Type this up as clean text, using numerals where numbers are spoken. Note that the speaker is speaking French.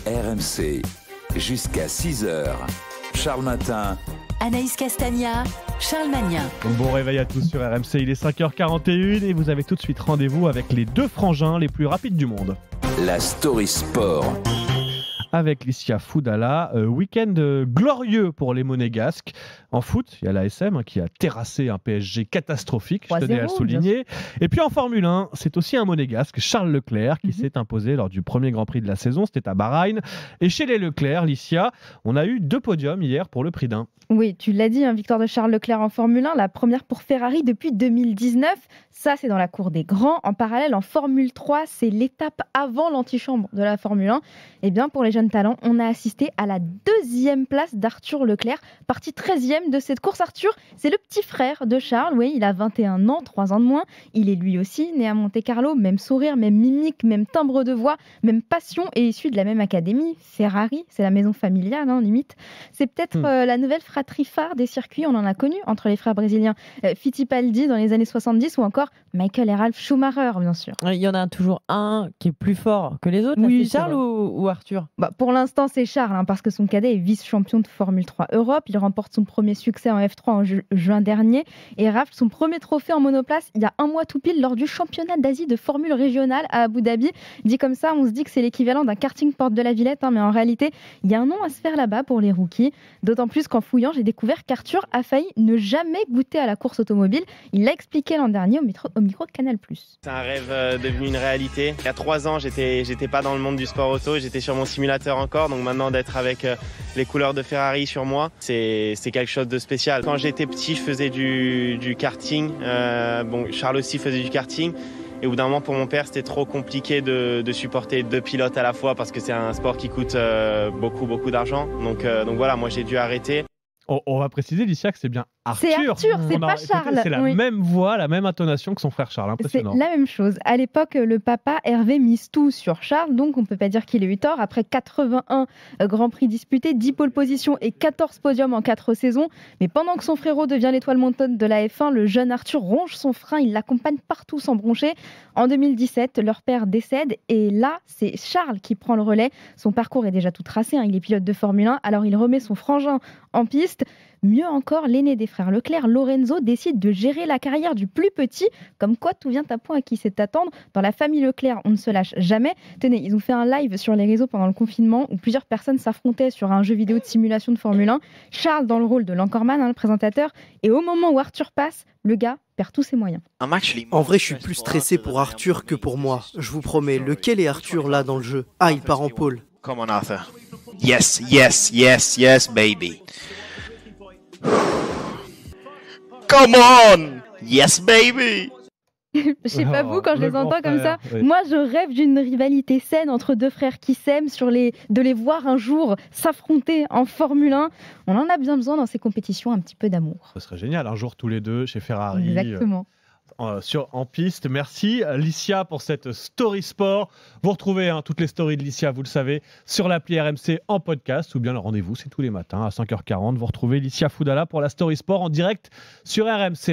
RMC, jusqu'à 6h. Charles Matin. Anaïs Castagna, Charles Magnin. Bon réveil à tous sur RMC, il est 5h41 et vous avez tout de suite rendez-vous avec les deux frangins les plus rapides du monde. La Story Sport. Avec Licia Foudala, week-end glorieux pour les Monégasques. En foot, il y a l'ASM qui a terrassé un PSG catastrophique, je tenais à le souligner. Et puis en Formule 1, c'est aussi un Monégasque, Charles Leclerc, qui s'est imposé lors du premier Grand Prix de la saison, c'était à Bahreïn. Et chez les Leclerc, Licia, on a eu 2 podiums hier pour le prix d'un. Oui, tu l'as dit, victoire de Charles Leclerc en Formule 1, la première pour Ferrari depuis 2019. Ça, c'est dans la cour des grands. En parallèle, en Formule 3, c'est l'étape avant l'antichambre de la Formule 1. Et bien, pour les jeunes talents, on a assisté à la 2e place d'Arthur Leclerc, parti 13e de cette course. Arthur, c'est le petit frère de Charles. Oui, il a 21 ans, 3 ans de moins. Il est lui aussi né à Monte-Carlo, même sourire, même mimique, même timbre de voix, même passion et issu de la même académie. Ferrari, c'est la maison familiale, limite. C'est peut-être la nouvelle fratrie phare des circuits. On en a connu entre les frères brésiliens Fittipaldi dans les années 70 ou encore Michael et Ralf Schumacher, bien sûr. Il y en a toujours un qui est plus fort que les autres. Oui, c'est Charles ou Arthur? Pour l'instant, c'est Charles, parce que son cadet est vice-champion de Formule 3 Europe. Il remporte son premier succès en F3 en juin dernier. Et Ralf, son premier trophée en monoplace, il y a un mois tout pile, lors du championnat d'Asie de Formule régionale à Abu Dhabi. Dit comme ça, on se dit que c'est l'équivalent d'un karting porte de la Villette, mais en réalité, il y a un nom à se faire là-bas pour les rookies. D'autant plus qu'en fouillant, j'ai découvert qu'Arthur a failli ne jamais goûter à la course automobile. Il l'a expliqué l'an dernier au micro de Canal+. C'est un rêve devenu une réalité. Il y a 3 ans, j'étais pas dans le monde du sport auto, j'étais sur mon simulateur encore, donc maintenant d'être avec les couleurs de Ferrari sur moi, c'est quelque chose de spécial. Quand j'étais petit, je faisais du karting. Charles aussi faisait du karting. Et au bout d'un moment, pour mon père, c'était trop compliqué de supporter 2 pilotes à la fois parce que c'est un sport qui coûte beaucoup d'argent. Donc voilà, moi j'ai dû arrêter. On va préciser, Licia, que c'est bien Arthur. C'est Arthur, c'est pas Charles. C'est la même voix, la même intonation que son frère Charles. Impressionnant. C'est la même chose. À l'époque, le papa Hervé mise tout sur Charles, donc on ne peut pas dire qu'il ait eu tort. Après 81 Grands Prix disputés, 10 pole positions et 14 podiums en 4 saisons. Mais pendant que son frérot devient l'étoile montante de la F1, le jeune Arthur ronge son frein, il l'accompagne partout sans broncher. En 2017, leur père décède et là, c'est Charles qui prend le relais. Son parcours est déjà tout tracé, il est pilote de Formule 1, alors il remet son frangin en piste. Mieux encore, l'aîné des frères Leclerc, Lorenzo, décide de gérer la carrière du plus petit. Comme quoi, tout vient à point à qui sait attendre. Dans la famille Leclerc, on ne se lâche jamais. Tenez, ils ont fait un live sur les réseaux pendant le confinement où plusieurs personnes s'affrontaient sur un jeu vidéo de simulation de Formule 1. Charles dans le rôle de l'anchorman, le présentateur. Et au moment où Arthur passe, le gars perd tous ses moyens. En vrai, je suis plus stressé pour Arthur que pour moi. Je vous promets. Lequel est Arthur là dans le jeu? Ah, il part en pôle. Come on, Arthur. Yes, yes, yes, yes, baby. Come on! Yes, baby! Je sais pas vous, quand je les entends comme ça, moi je rêve d'une rivalité saine entre 2 frères qui s'aiment, de les voir un jour s'affronter en Formule 1. On en a bien besoin dans ces compétitions, un petit peu d'amour. Ce serait génial, un jour tous les deux chez Ferrari. Exactement. En piste. Merci Licia pour cette story sport. Vous retrouvez toutes les stories de Licia, vous le savez, sur l'appli RMC en podcast ou bien le rendez-vous, c'est tous les matins à 5h40. Vous retrouvez Licia Foudala pour la story sport en direct sur RMC.